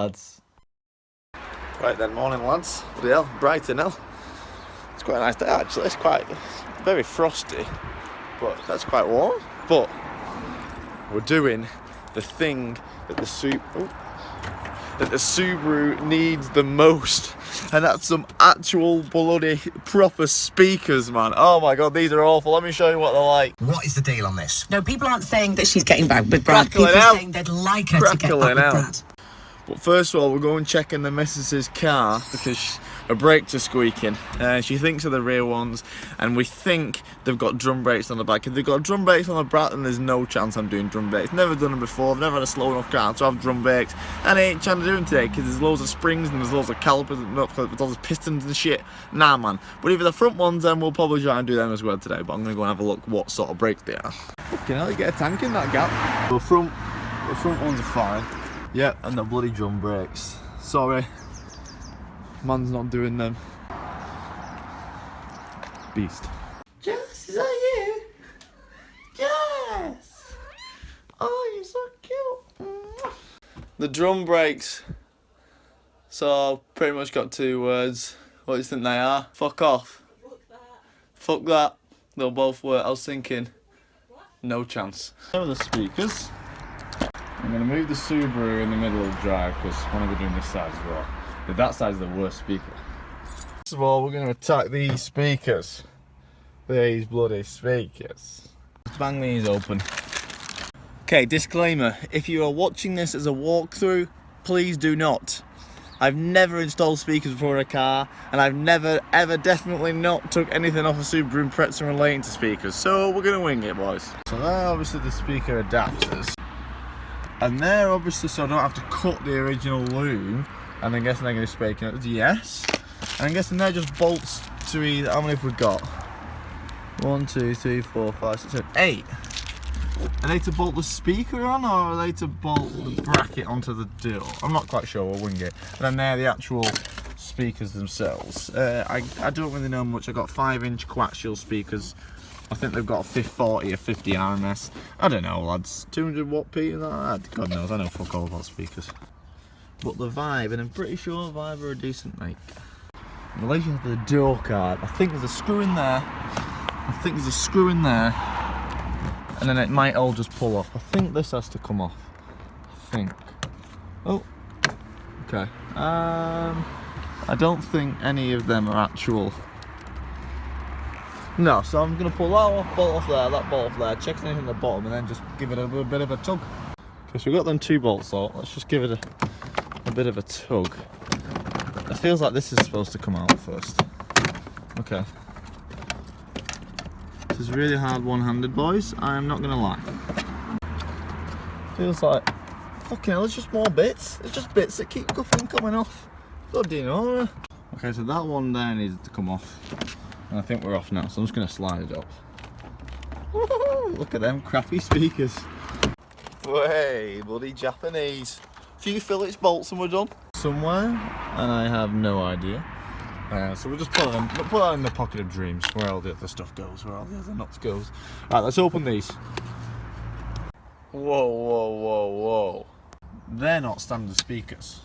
lads. Right then, morning lads. Bloody hell, Brighton hell. It's quite a nice day actually. It's very frosty, but that's quite warm. But we're doing the thing that the Subaru needs the most, and that's some actual bloody proper speakers, man. Oh my god, these are awful. Let me show you what they're like. What is the deal on this? No, people aren't saying that she's getting back with Brad. People are saying they'd like her to get back with Brad. But first of all, we're going checking the missus's car because her brakes are squeaking. She thinks of the rear ones, and we think they've got drum brakes on the back. If they've got drum brakes on the back, then there's no chance I'm doing drum brakes. Never done them before. I've never had a slow enough car to have drum brakes, and I ain't trying to do them today because there's loads of springs and there's loads of calipers and loads of pistons and shit. Nah, man. But if they're the front ones, then we'll probably try and do them as well today. But I'm gonna go and have a look what sort of brakes they are. Fucking hell, you get a tank in that gap. The front ones are fine. Yep, and the bloody drum brakes. Sorry, man's not doing them. Beast. Jess, is that you? Jess! Oh, you're so cute. The drum brakes. So, pretty much got 2 words. What do you think they are? Fuck off. Fuck that. Fuck that. They'll both work. I was thinking, no chance. There are the speakers. I'm going to move the Subaru in the middle of the drive because I want to be doing this side as well. But that side's the worst speaker. First of all, we're going to attack these speakers. These bloody speakers. Let's bang these open. Okay, disclaimer. If you are watching this as a walkthrough, please do not. I've never installed speakers before in a car, and I've never, ever, definitely not took anything off a Subaru Impreza relating to speakers. So we're going to wing it, boys. So they're obviously the speaker adapters. And they're obviously so I don't have to cut the original loom, and I'm guessing they're going to be speaking it. Yes. And I'm guessing they're just bolts to either. How many have we got? 1, 2, 3, 4, 5, 6, 7, 8. Are they to bolt the speaker on, or are they to bolt the bracket onto the door? I'm not quite sure. We'll wing it. And then they're the actual speakers themselves. I don't really know much. I got 5-inch coaxial speakers. I think they've got a 40 or 50 RMS. I don't know, lads. 200 watt peak and that. God knows, I know fuck all about speakers. But the Vibe, and I'm pretty sure Vibe are a decent make. In relation to the door card, I think there's a screw in there. And then it might all just pull off. I think this has to come off. I think. Oh. Okay. I don't think any of them are actual. No, so I'm going to pull that off, bolt off there, that bolt off there, check anything at the bottom, and then just give it a bit of a tug. Okay, so we've got them 2 bolts out. Let's just give it a bit of a tug. It feels like this is supposed to come out first. Okay. This is really hard one-handed, boys. I am not going to lie. Feels like, fucking hell, there's just more bits. There's just bits that keep coming off. Bloody hell. Okay, so that one there needs to come off. And I think we're off now, so I'm just going to slide it up. Woohoo! Look at them crappy speakers. Way, bloody Japanese. Few Phillips bolts and we're done. Somewhere, and I have no idea. So we'll just put that in the pocket of dreams, where all the other stuff goes, where all the other nuts goes. Right, let's open these. Whoa, whoa, whoa, whoa. They're not standard speakers.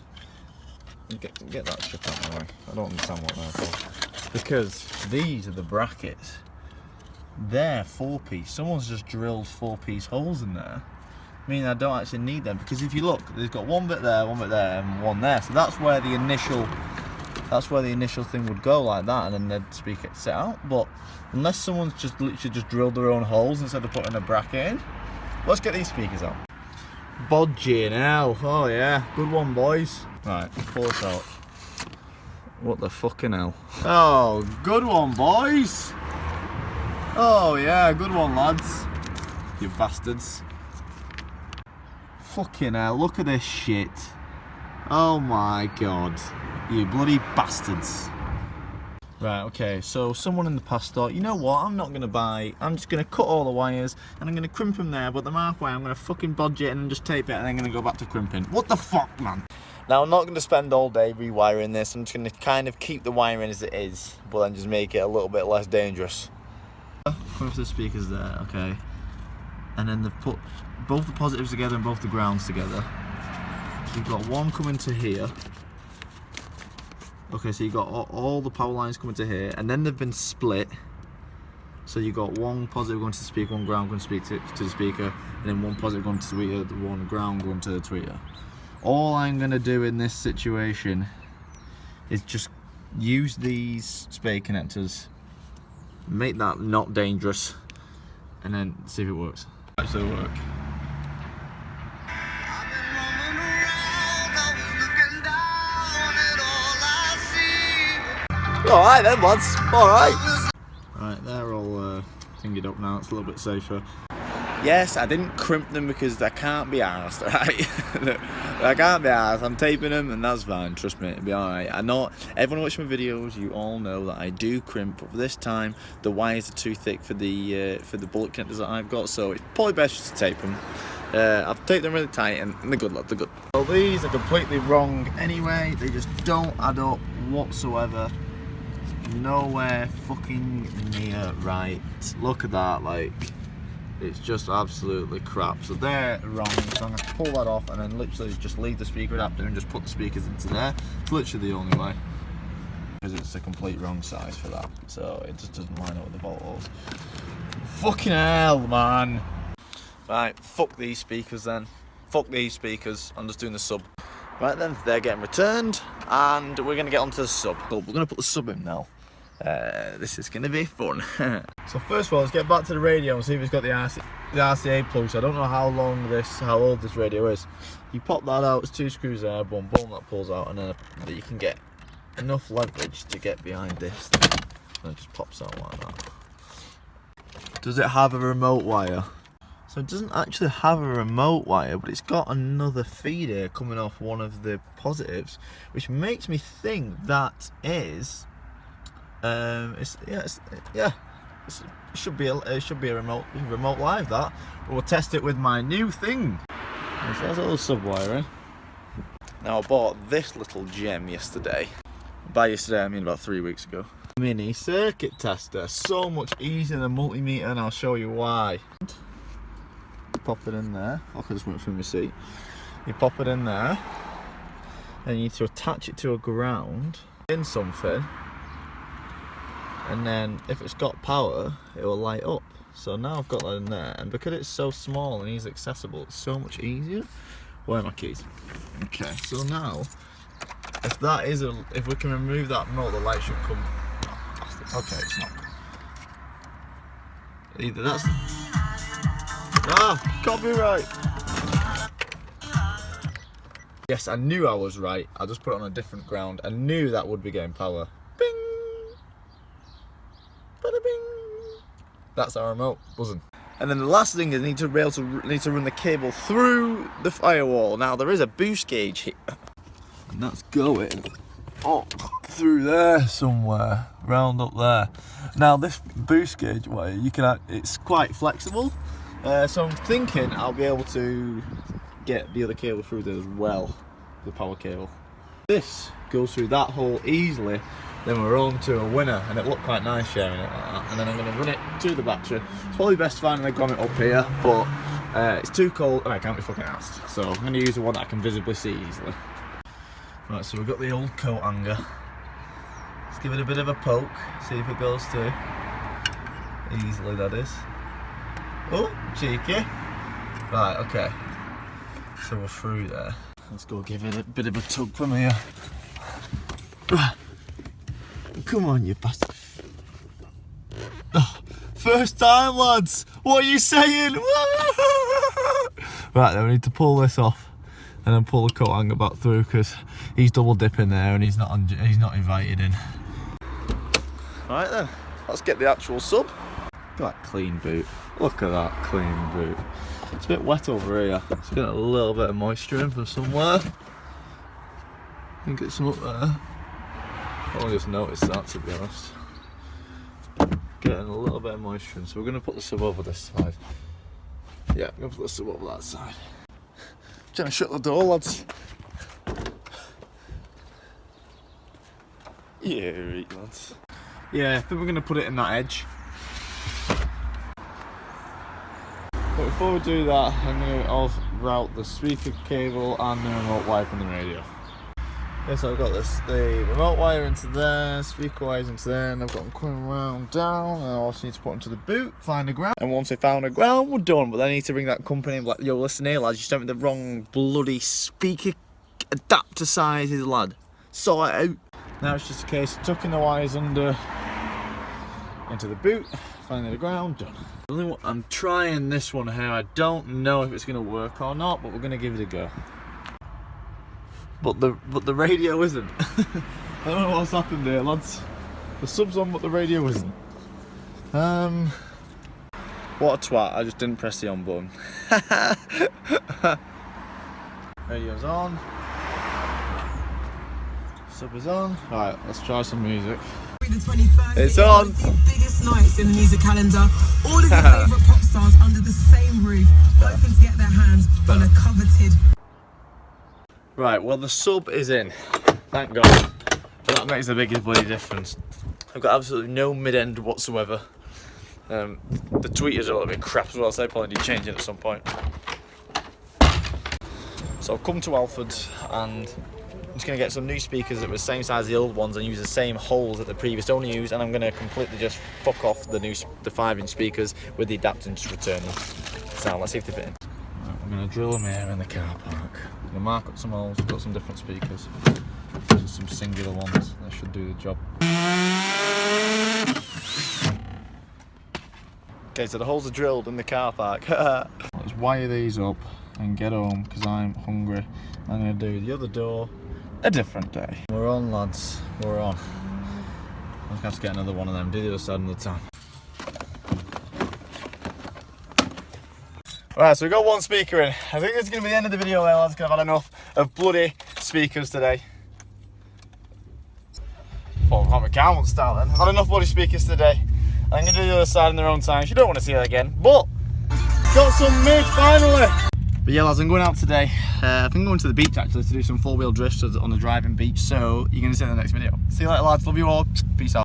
Get that shit out of the way. I don't understand what they're for. Because these are the brackets. They're 4-piece. Someone's just drilled 4-piece holes in there. I mean, I don't actually need them, because if you look, they've got one bit there, and one there. So that's where the initial thing would go, like that, and then they'd speaker set out. But unless someone's just literally just drilled their own holes instead of putting a bracket in, let's get these speakers out. Bodging hell. Oh yeah, good one, boys. Right, pull this out. What the fucking hell? Oh, good one, boys. Oh yeah, good one, lads. You bastards. Fucking hell, look at this shit. Oh my god. You bloody bastards. Right, okay, so someone in the past thought, you know what, I'm not going to buy, I'm just going to cut all the wires and I'm going to crimp them there, but the halfway I'm going to fucking bodge it and just tape it and then I'm going to go back to crimping. What the fuck, man? Now, I'm not going to spend all day rewiring this. I'm just going to kind of keep the wiring as it is, but then just make it a little bit less dangerous. Both the speakers there, okay. And then they've put both the positives together and both the grounds together. you've got one coming to here. Okay, so you've got all the power lines coming to here, and then they've been split. So you've got one positive going to the speaker, one ground going to the speaker, and then one positive going to the tweeter, one ground going to the tweeter. All I'm going to do in this situation is just use these spade connectors, make that not dangerous, and then see if it works. Actually work. Alright then, lads. Alright. Right, they're all thingied up now. It's a little bit safer. Yes, I didn't crimp them because I can't be arsed, right? I can't be arsed. I'm taping them and that's fine. Trust me, it'll be alright. I know, everyone watching my videos, you all know that I do crimp, but this time the wires are too thick for the bullet connectors that I've got, so it's probably best just to tape them. I've taped them really tight and they're good, lads, they're good. Well, these are completely wrong anyway. They just don't add up whatsoever. Nowhere fucking near right. Look at that, like, it's just absolutely crap. So they're wrong, so I'm going to pull that off and then literally just leave the speaker adapter and just put the speakers into there. It's literally the only way, because it's a complete wrong size for that, so it just doesn't line up with the bolt holes. Fucking hell, man. Right, fuck these speakers then. Fuck these speakers, I'm just doing the sub. Right then, they're getting returned and we're going to get onto the sub. We're going to put the sub in now. This is going to be fun. So first of all, let's get back to the radio and see if it's got the RCA plug. So I don't know how old this radio is. You pop that out, it's 2 screws there, boom, boom, that pulls out, and then you can get enough leverage to get behind this. And it just pops out like that. Does it have a remote wire? So it doesn't actually have a remote wire, but it's got another feed here coming off one of the positives, which makes me think that is. It should be a remote live. That we'll test it with my new thing. So that's a little sub wiring. Now I bought this little gem yesterday. By yesterday I mean about 3 weeks ago. Mini circuit tester, so much easier than a multimeter, and I'll show you why. Pop it in there. I just went through my seat. You pop it in there, and you need to attach it to a ground in something. And then if it's got power, it will light up. So now I've got that in there, and because it's so small and easily accessible, it's so much easier. Where are my keys? Okay, so now if we can remove that remote, the light should come. Okay, it's not. Either that's copyright. Yes, I knew I was right. I just put it on a different ground. I knew that would be getting power. That's our remote buzzing. And then the last thing is need to run the cable through the firewall. Now there is a boost gauge here, and that's going up through there somewhere, round up there. Now this boost gauge wire, it's quite flexible, so I'm thinking I'll be able to get the other cable through there as well, the power cable. This goes through that hole easily. Then we're on to a winner, and it looked quite nice sharing it like that. And then I'm going to run it to the battery. It's probably best finding a grommet up here, but it's too cold and I can't be fucking arsed. So I'm going to use the one that I can visibly see easily. Right, so we've got the old coat hanger. Let's give it a bit of a poke, see if it goes through. Easily, that is. Oh, cheeky. Right, okay. So we're through there. Let's go give it a bit of a tug from here. Come on, you bastard. Oh, first time, lads. What are you saying? Right, then we need to pull this off and then pull the coat hanger back through, because he's double dipping there and he's not invited in. Right then, let's get the actual sub. Look at that clean boot. Look at that clean boot. It's a bit wet over here. It's getting a little bit of moisture in from somewhere. I think it's up there. I only just noticed that, to be honest. Getting a little bit of moisture in, so we're going to put the sub over this side. Yeah, I'm going to put the sub over that side. Trying to shut the door, lads. Yeah, right, lads. Yeah, I think we're going to put it in that edge. But before we do that, I'm going to route the speaker cable and the remote wire from the radio. Okay, so I've got the remote wire into there, speaker wires into there, and I've got them coming around down, and I also need to put them to the boot, find the ground, and once I found the ground, we're done. But then I need to ring that company and be like, yo, listen here lads, you sent me the wrong bloody speaker adapter sizes, lad. Sort it out. Now it's just a case of tucking the wires under into the boot, finding the ground, done. I'm trying this one here. I don't know if it's going to work or not, but we're going to give it a go. But the radio isn't. I don't know what's happened here, lads. The sub's on, but the radio isn't. What a twat! I just didn't press the on button. Radio's on. Sub is on. Alright, let's try some music. It's on! The biggest nights in the music calendar. All of your favourite pop stars under the same roof, hoping to get their hands on a coveted. Right, well the sub is in. Thank God. But that makes the biggest bloody difference. I've got absolutely no mid-end whatsoever. The tweeters are a little bit crap as well, so I probably need changing at some point. So I've come to Alford and I'm just going to get some new speakers that were the same size as the old ones and use the same holes that the previous owner used, and I'm going to completely just fuck off the 5-inch speakers with the adapter and just return them. So let's see if they fit in. Right, we're going to drill them here in the car park. I'm going to mark up some holes, we've got some different speakers. These are some singular ones, that should do the job. Okay, so the holes are drilled in the car park. Let's wire these up and get home because I'm hungry. I'm going to do the other door a different day. We're on, lads, we're on. I'm just going to have to get another one of them, do the other side another time. Right, so we've got one speaker in. I think this is going to be the end of the video there, lads, because I've had enough of bloody speakers today. Well, I can't count one style then. I've had enough bloody speakers today. I'm going to do the other side in their own time. You don't want to see that again, but got some mid finally. But yeah, lads, I'm going out today. I think I'm going to the beach actually to do some 4-wheel drifts on the driving beach. So you're going to see in the next video. See you later, lads. Love you all. Peace out.